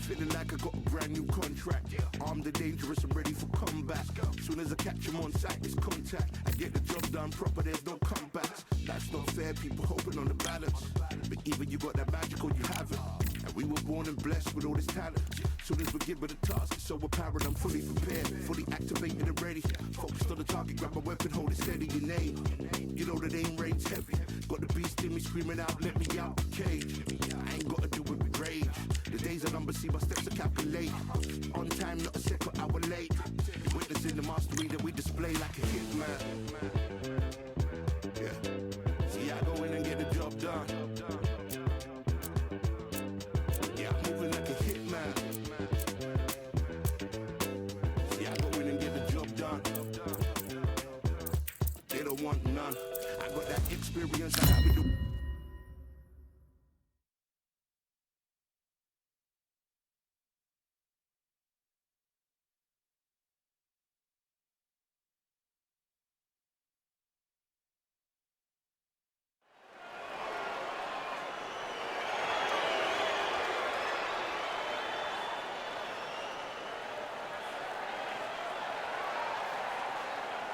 Feeling like I got a brand new contract. Armed and dangerous and ready for combat. Soon as I catch him on sight, it's contact. I get the job done proper, there's no comebacks. That's not fair, people hoping on the balance. But either you got that magic or you haven't. And we were born and blessed with all this talent. Soon as we get with the task, it's so apparent I'm fully prepared. Fully activated and ready. Focused on the target, grab my weapon, hold it steady, your name. You know that aim rain's heavy. Got the beast in me screaming out, let me out the cage. I ain't gotta do it with rage. The days are numbered, see my steps are calculate. On time, not a second hour late. Witnessing the mastery that we display like a hitman. Yeah. See, I go in and get the job done. Yeah, I'm moving like a hitman. See, I go in and get the job done. They don't want none. I got that experience, I have it do.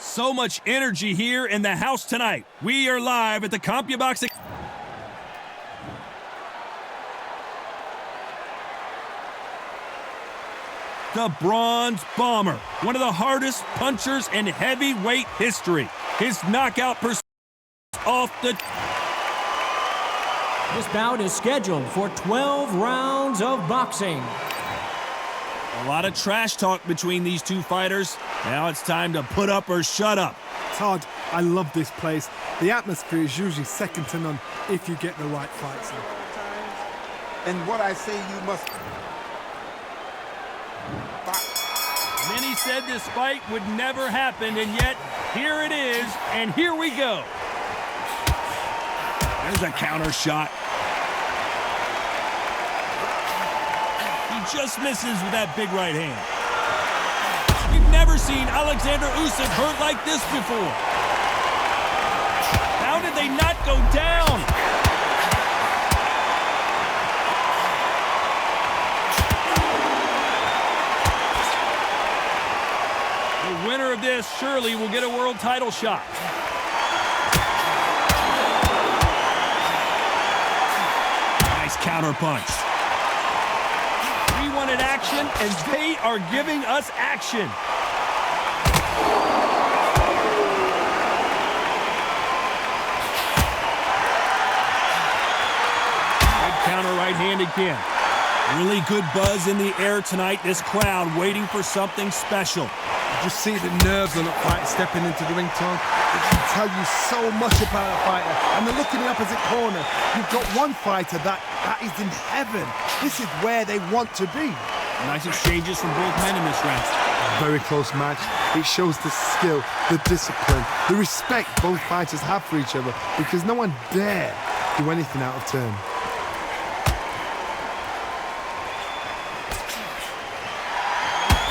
So much energy here in the house tonight. We are live at the CompuBox. The Bronze Bomber, one of the hardest punchers in heavyweight history. His knockout percentage off the... This bout is scheduled for 12 rounds of boxing. A lot of trash talk between these two fighters. Now it's time to put up or shut up. Todd, I love this place. The atmosphere is usually second to none if you get the right fights in. And what I say you must... Many said this fight would never happen, and yet here it is, and here we go. There's a counter shot. He just misses with that big right hand. We've never seen Alexander Usyk hurt like this before. How did they not go down? The winner of this surely will get a world title shot. Nice counter punch. We wanted action, and they are giving us action. Good counter right hand again. Really good buzz in the air tonight. This crowd waiting for something special. You see the nerves on a fight stepping into the ring, Tom. It can tell you so much about a fighter. And then look in the opposite corner. You've got one fighter that is in heaven. This is where they want to be. Nice exchanges from both men in this round. Very close match. It shows the skill, the discipline, the respect both fighters have for each other, because no one dare do anything out of turn.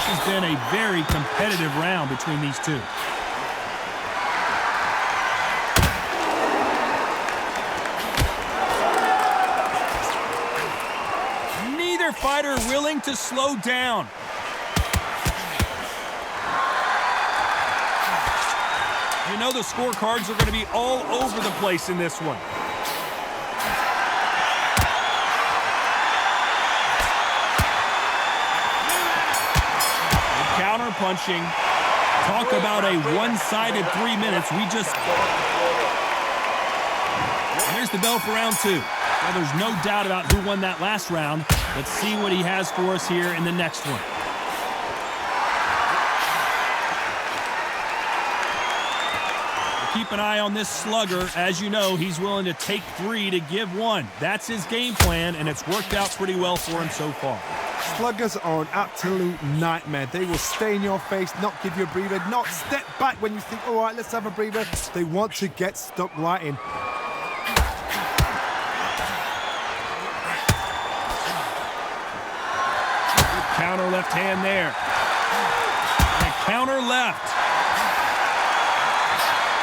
This has been a very competitive round between these two. Neither fighter willing to slow down. You know the scorecards are going to be all over the place in this one. Counter punching. Talk about a one-sided 3 minutes. There's the bell for round two. Well, there's no doubt about who won that last round. Let's see what he has for us here in the next one. Keep an eye on this slugger. As you know, he's willing to take 3 to give 1. That's his game plan, and it's worked out pretty well for him so far. Sluggers are an absolute nightmare. They will stay in your face, not give you a breather, not step back when you think, all right, let's have a breather. They want to get stuck right in. Good counter left hand there. And a counter left.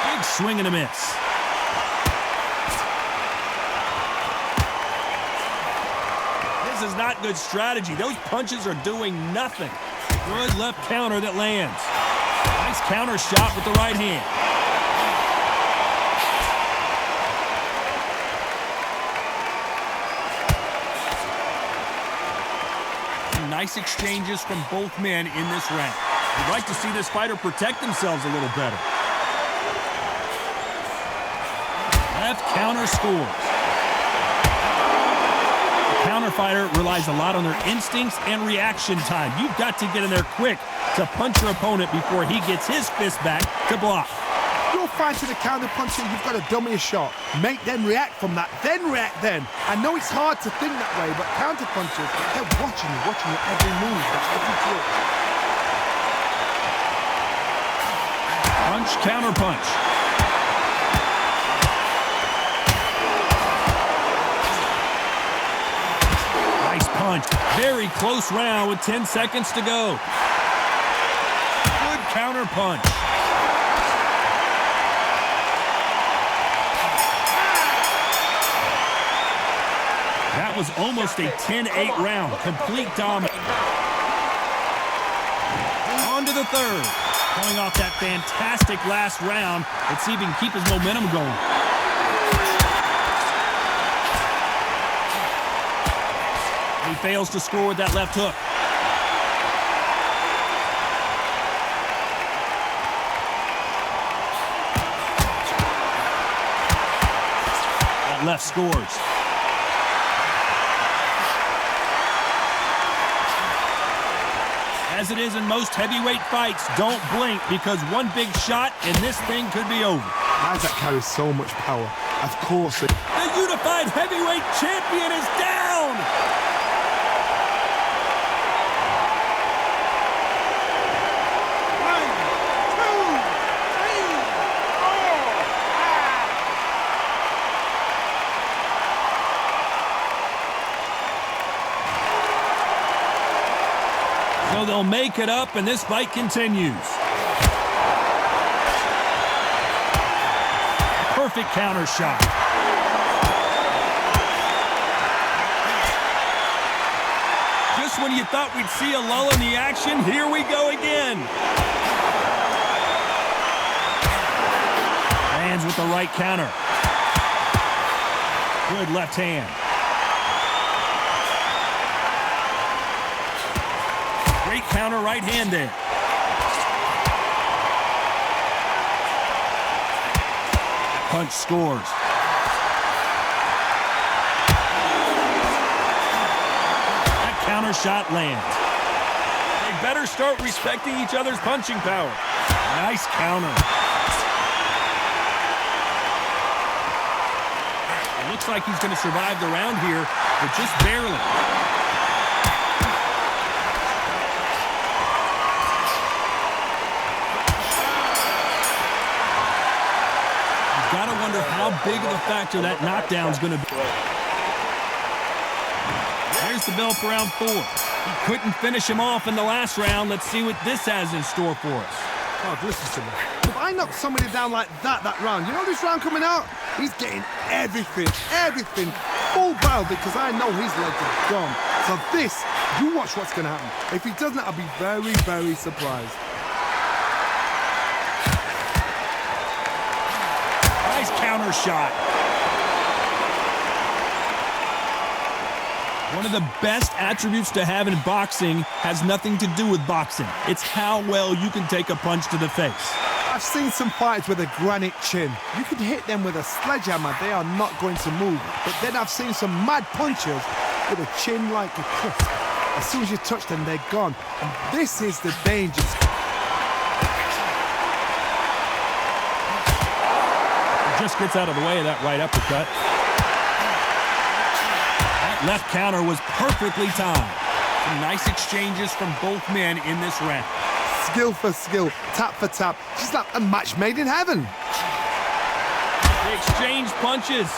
Big swing and a miss. This This is not good strategy. Those punches are doing nothing. Good left counter that lands. Nice counter shot with the right hand. Nice exchanges from both men in this round. I'd like to see this fighter protect themselves a little better. Left counter scores. The counter fighter relies a lot on their instincts and reaction time. You've got to get in there quick to punch your opponent before he gets his fist back to block. You're fighting a counter puncher, you've got to dummy a shot. Make them react from that, then react then. I know it's hard to think that way, but counter punchers, they're watching your every move, every trick. Punch, counter punch. Nice punch. Very close round with 10 seconds to go. Good counter punch. That was almost a 10-8 round. Complete dominance. On to the third. Coming off that fantastic last round, let's see if he can keep his momentum going. He fails to score with that left hook. That left scores. As it is in most heavyweight fights, don't blink because one big shot and this thing could be over. Isaac carries so much power. Of course. The unified heavyweight champion is down! So they'll make it up, and this fight continues. Perfect counter shot. Just when you thought we'd see a lull in the action, here we go again. Lands with the right counter. Good left hand. Great counter right hand there. Punch scores. That counter shot lands. They better start respecting each other's punching power. Nice counter. It looks like he's going to survive the round here, but just barely. Gotta wonder how big of a factor that knockdown's gonna be. There's the bell for round 4. He couldn't finish him off in the last round. Let's see what this has in store for us. Oh, listen to me. If I knock somebody down like that round, you know this round coming out? He's getting everything, full barrel because I know his legs are gone. So this, you watch what's gonna happen. If he doesn't, I'll be very, very surprised. Counter shot. One of the best attributes to have in boxing has nothing to do with boxing. It's how well you can take a punch to the face. I've seen some fighters with a granite chin. You could hit them with a sledgehammer, they are not going to move. But then I've seen some mad punchers with a chin like a crisp. As soon as you touch them, they're gone. And this is the danger. Just gets out of the way of that right uppercut. That left counter was perfectly timed. Some nice exchanges from both men in this round. Skill for skill, tap for tap. Just like a match made in heaven. They exchange punches.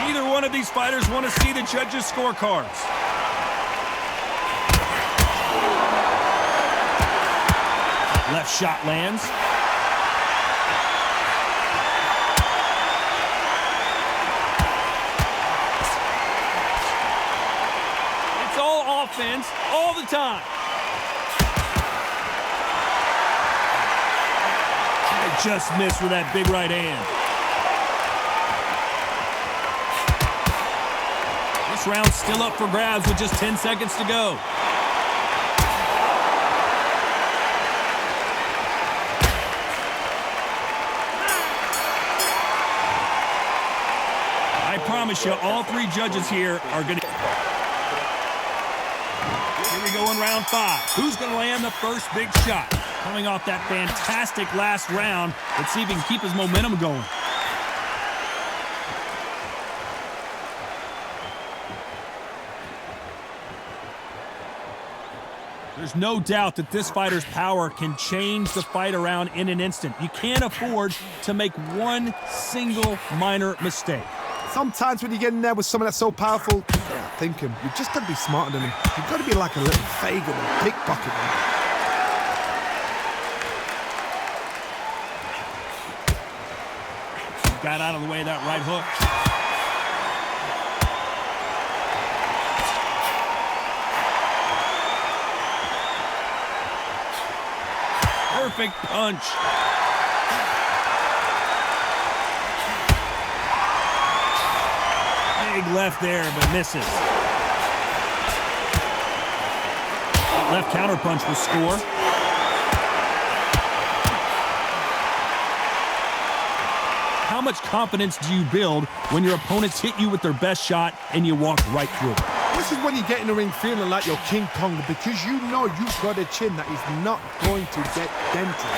Neither one of these fighters want to see the judges' scorecards. Left shot lands. offense all the time. They just missed with that big right hand. This round's still up for grabs with just 10 seconds to go. I promise you, all three judges here are going to... Here we go in round 5. Who's going to land the first big shot? Coming off that fantastic last round, let's see if he can keep his momentum going. There's no doubt that this fighter's power can change the fight around in an instant. You can't afford to make one single minor mistake. Sometimes when you get in there with someone that's so powerful, you gotta think him. You've just got to be smarter than him. You've got to be like a little Fagin and pickpocket him. Got out of the way of that right hook. Perfect punch. Big left there, but misses. That left counterpunch will score. How much confidence do you build when your opponents hit you with their best shot and you walk right through it? This is when you get in the ring feeling like you're King Kong, because you know you've got a chin that is not going to get dented.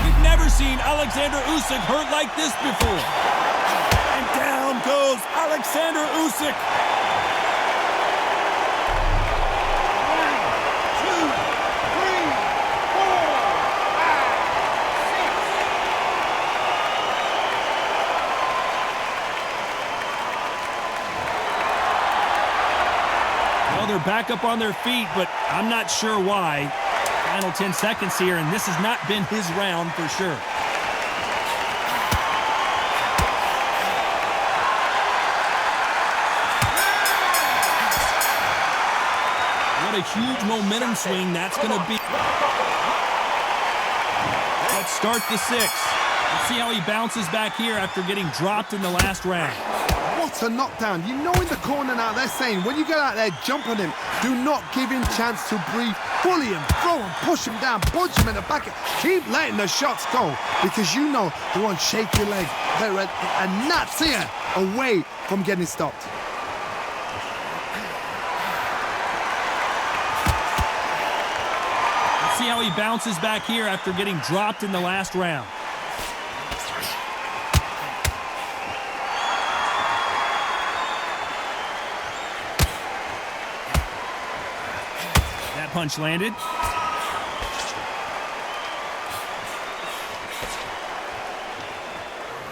You've never seen Alexander Usyk hurt like this before. And down goes Alexander Usyk. 1, 2, 3, 4, 5, 6. Well, they're back up on their feet, but I'm not sure why. Final 10 seconds here, and this has not been his round for sure. What a huge momentum swing that's going to be. Let's start the 6th. Let's see how he bounces back here after getting dropped in the last round. What a knockdown. You know in the corner now they're saying when you get out there, jump on him. Do not give him chance to breathe. Bully him, throw him, push him down, punch him in the back. Keep letting the shots go, because you know they won't shake your leg. They're a gnat's here away from getting stopped. Let's see how he bounces back here after getting dropped in the last round. That punch landed.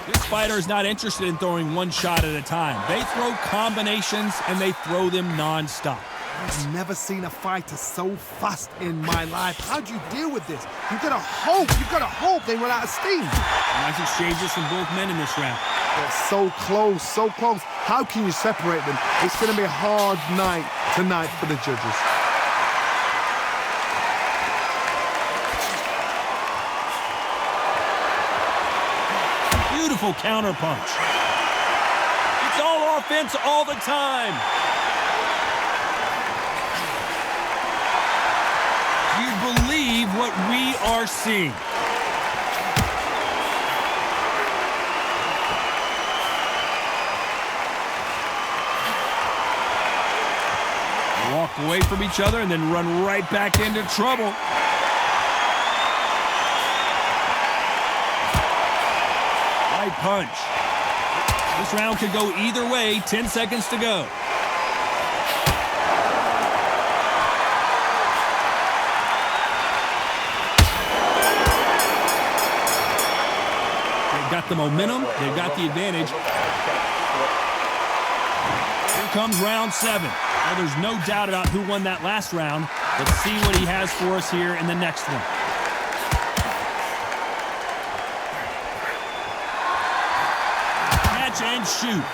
This fighter is not interested in throwing one shot at a time. They throw combinations and they throw them non-stop. I've never seen a fighter so fast in my life. How do you deal with this? You've got to hope they run out of steam. Nice exchanges from both men in this round. They're so close, so close. How can you separate them? It's going to be a hard night tonight for the judges. Beautiful counter punch. It's all offense all the time. Do you believe what we are seeing? Walk away from each other and then run right back into trouble. Right punch. This round could go either way. 10 seconds to go. They've got the momentum. They've got the advantage. Here comes round 7. Well, there's no doubt about who won that last round. Let's see what he has for us here in the next one. And shoot.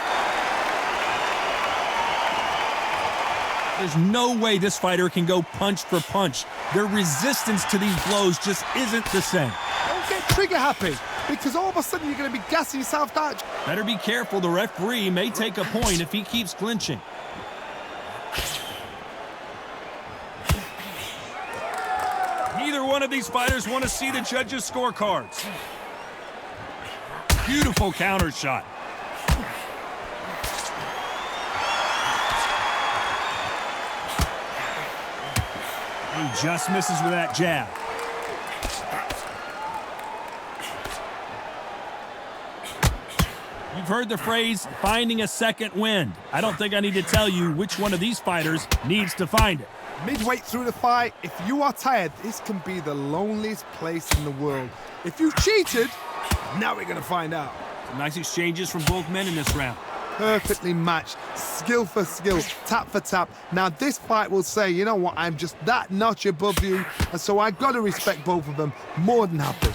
There's no way this fighter can go punch for punch. Their resistance to these blows just isn't the same. Don't get trigger happy, because all of a sudden you're going to be gassing yourself down. Better be careful. The referee may take a point if he keeps clinching. Neither one of these fighters want to see the judges' scorecards. Beautiful counter shot. He just misses with that jab. You've heard the phrase, finding a second wind. I don't think I need to tell you which one of these fighters needs to find it. Midway through the fight, if you are tired, this can be the loneliest place in the world. If you cheated, now we're going to find out. Some nice exchanges from both men in this round. Perfectly matched, skill for skill, tap for tap. Now this fight will say, you know what, I'm just that notch above you, and so I've got to respect both of them. More than happy.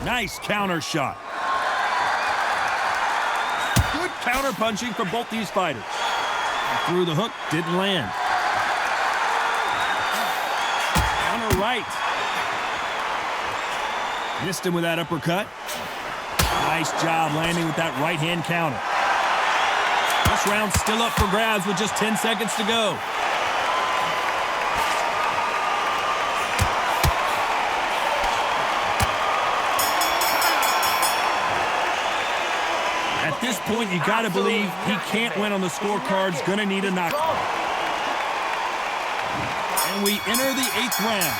Nice counter shot. Good counter punching from both these fighters. Through the hook, didn't land. Counter right. Missed him with that uppercut. Nice job landing with that right-hand counter. This round's still up for grabs with just 10 seconds to go. At this point, you got to believe he can't win on the scorecards. Going to need a knockout. And we enter the 8th round.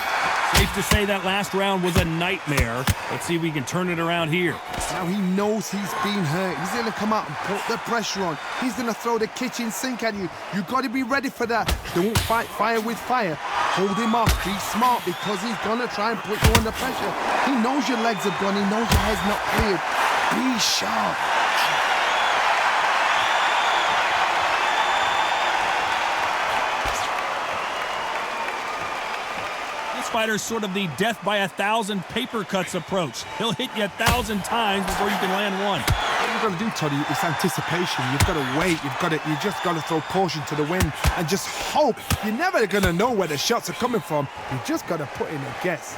Safe to say that last round was a nightmare. Let's see if we can turn it around here. Now he knows he's been hurt. He's going to come out and put the pressure on. He's going to throw the kitchen sink at you. You've got to be ready for that. Don't fight fire with fire. Hold him off. Be smart, because he's going to try and put you under pressure. He knows your legs have gone. He knows your head's not cleared. Be sharp. Fighter's sort of the death by 1,000 paper cuts approach. He'll hit you 1,000 times before you can land one. What you've got to do, Toddy, is anticipation. You've got to wait. You just got to throw caution to the wind and just hope. You're never going to know where the shots are coming from. You just got to put in a guess.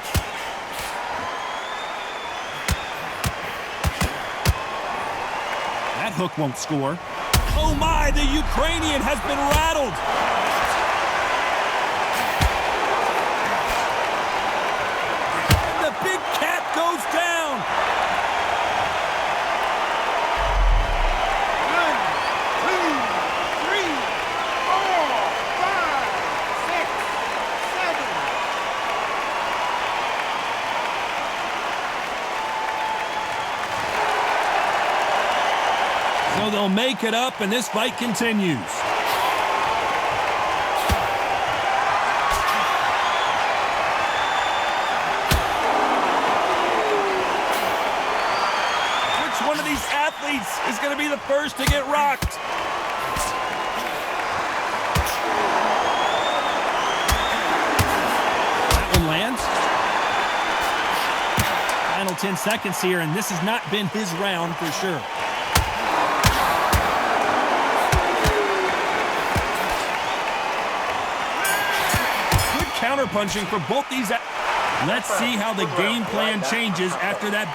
That hook won't score. Oh my, the Ukrainian has been rattled. Goes down. 1, 2, 3, 4, 5, 6, 7. So they'll make it up, and this fight continues. Is going to be the first to get rocked. That one lands. Final 10 seconds here, and this has not been his round for sure. Good counter punching for both these. Let's see how the game plan changes after that.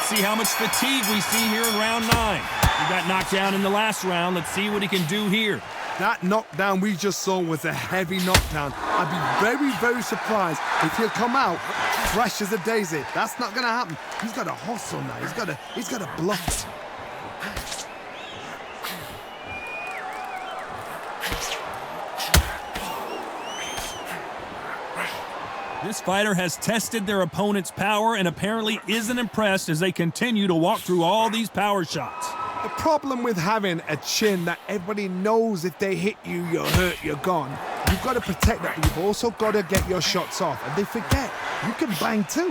See how much fatigue we see here in round 9. He got knocked down in the last round. Let's see what he can do here. That knockdown we just saw was a heavy knockdown. I'd be very, very surprised if he'll come out fresh as a daisy. That's not going to happen. He's got to hustle now. He's got to bluff. This fighter has tested their opponent's power and apparently isn't impressed as they continue to walk through all these power shots. The problem with having a chin that everybody knows if they hit you, you're hurt, you're gone. You've got to protect that, but you've also got to get your shots off. And they forget, you can bang too.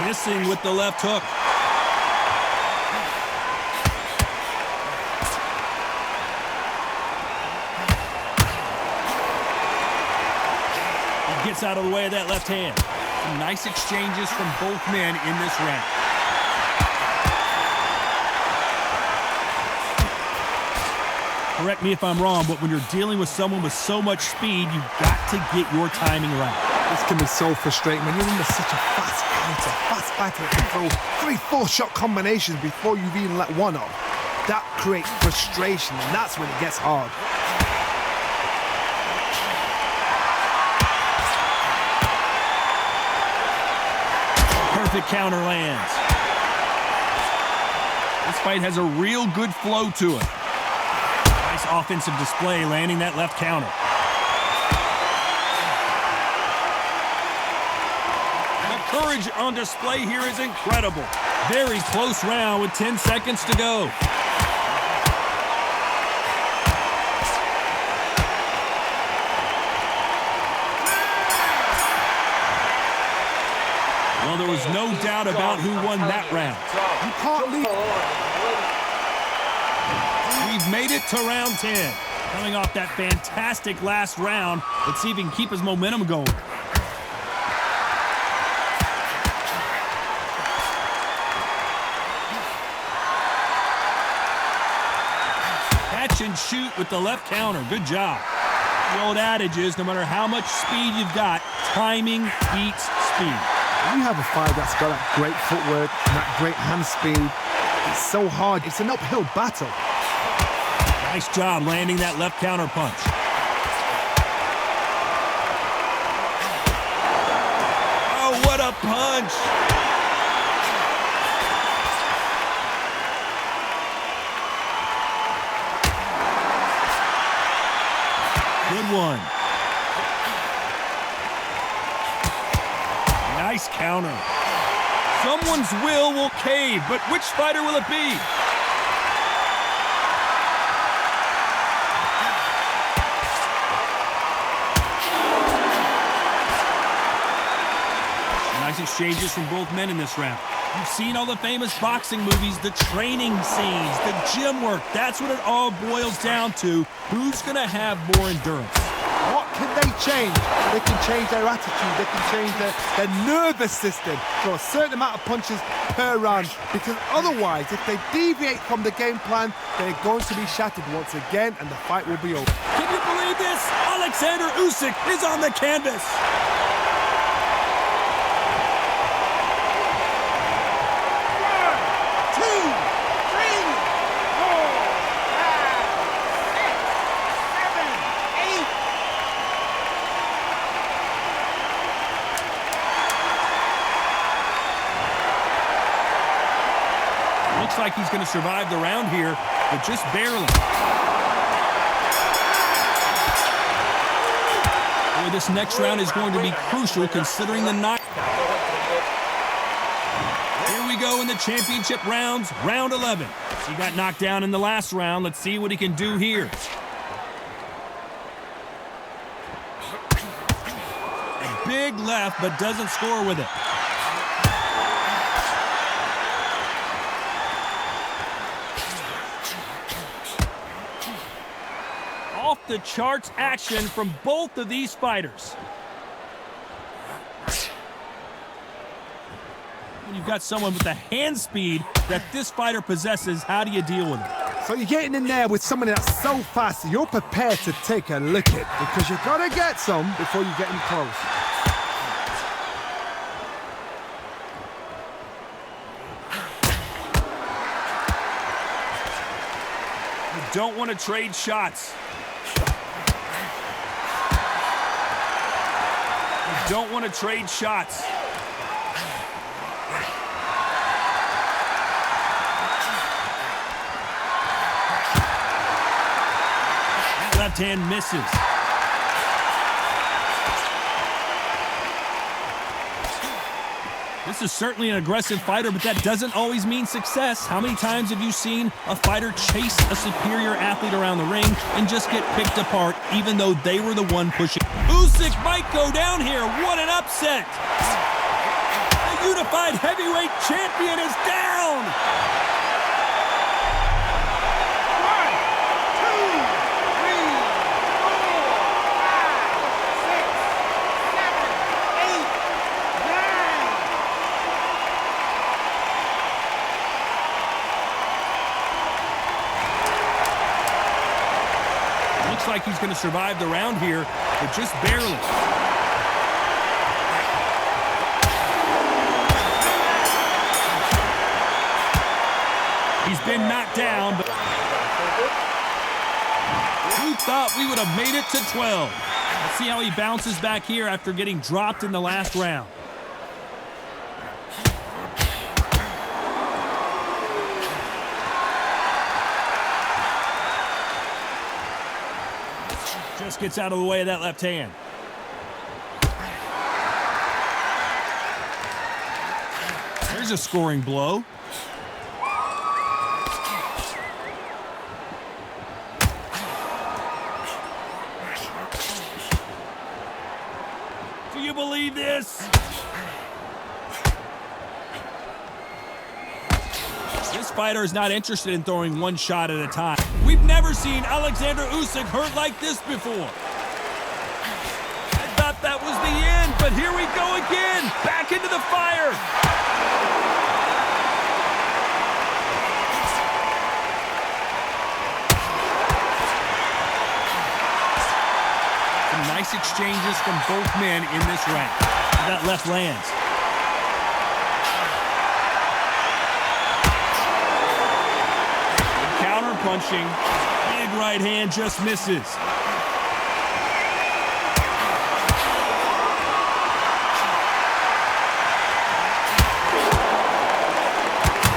Missing with the left hook. Gets out of the way of that left hand. Some nice exchanges from both men in this round. Correct me if I'm wrong, but when you're dealing with someone with so much speed, you've got to get your timing right. This can be so frustrating when you're under such a fast fighter that can throw 3-4 shot combinations before you've even let one off. That creates frustration, and that's when it gets hard. Perfect counter lands. This fight has a real good flow to it. Nice offensive display, landing that left counter. The courage on display here is incredible. Very close round with 10 seconds to go. Well, there was no doubt about who won that round. You can't leave. We've made it to round 10. Coming off that fantastic last round, let's see if he can keep his momentum going. Catch and shoot with the left counter. Good job. The old adage is, no matter how much speed you've got, timing beats speed. When you have a fighter that's got that great footwork and that great hand speed, it's so hard. It's an uphill battle. Nice job landing that left counter punch. Oh, what a punch! Good one. Nice counter. Someone's will cave, but which fighter will it be? Nice exchanges from both men in this round. You've seen all the famous boxing movies, the training scenes, the gym work. That's what it all boils down to. Who's going to have more endurance? What can they change? They can change their attitude. They can change their nervous system for a certain amount of punches per round. Because otherwise, if they deviate from the game plan, they're going to be shattered once again, and the fight will be over. Can you believe this? Alexander Usyk is on the canvas. Looks like he's going to survive the round here, but just barely. Boy, this next round is going to be crucial considering the knock. Here we go in the championship rounds, round 11. He got knocked down in the last round. Let's see what he can do here. A big left, but doesn't score with it. Off the charts action from both of these fighters. When you've got someone with the hand speed that this fighter possesses, how do you deal with it? So you're getting in there with someone that's so fast, you're prepared to take a look at, because you've got to get some before you get in close. You don't want to trade shots. You don't want to trade shots. Left hand misses. This is certainly an aggressive fighter, but that doesn't always mean success. How many times have you seen a fighter chase a superior athlete around the ring and just get picked apart even though they were the one pushing? Usyk might go down here. What an upset. The unified heavyweight champion is down. looks like he's going to survive the round here, but just barely. He's been knocked down, but who thought we would have made it to 12? Let's see how he bounces back here after getting dropped in the last round. Just gets out of the way of that left hand. There's a scoring blow. Do you believe this? This fighter is not interested in throwing one shot at a time. We've never seen Alexander Usyk hurt like this before. I thought that was the end, but here we go again. Back into the fire. Some nice exchanges from both men in this round. That left lands. Punching. Big right hand just misses.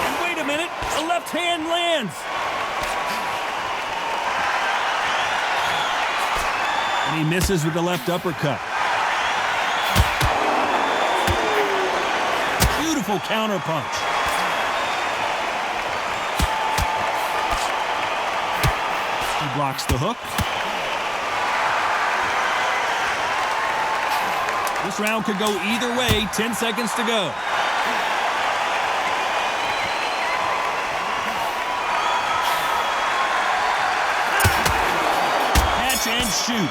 And wait a minute, a left hand lands. And he misses with the left uppercut. Beautiful counter punch. Blocks the hook. This round could go either way. 10 seconds to go. Catch and shoot.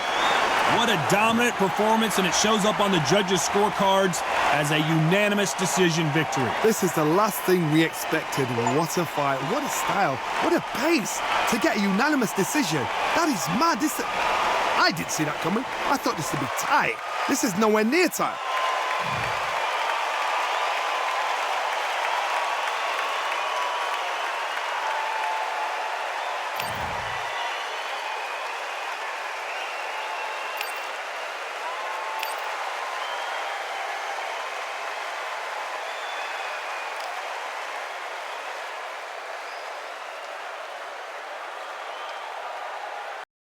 What a dominant performance, and it shows up on the judges' scorecards as a unanimous decision victory. This is the last thing we expected. What a fight, what a style, what a pace to get a unanimous decision. That is mad. I didn't see that coming. I thought this would be tight. This is nowhere near tight.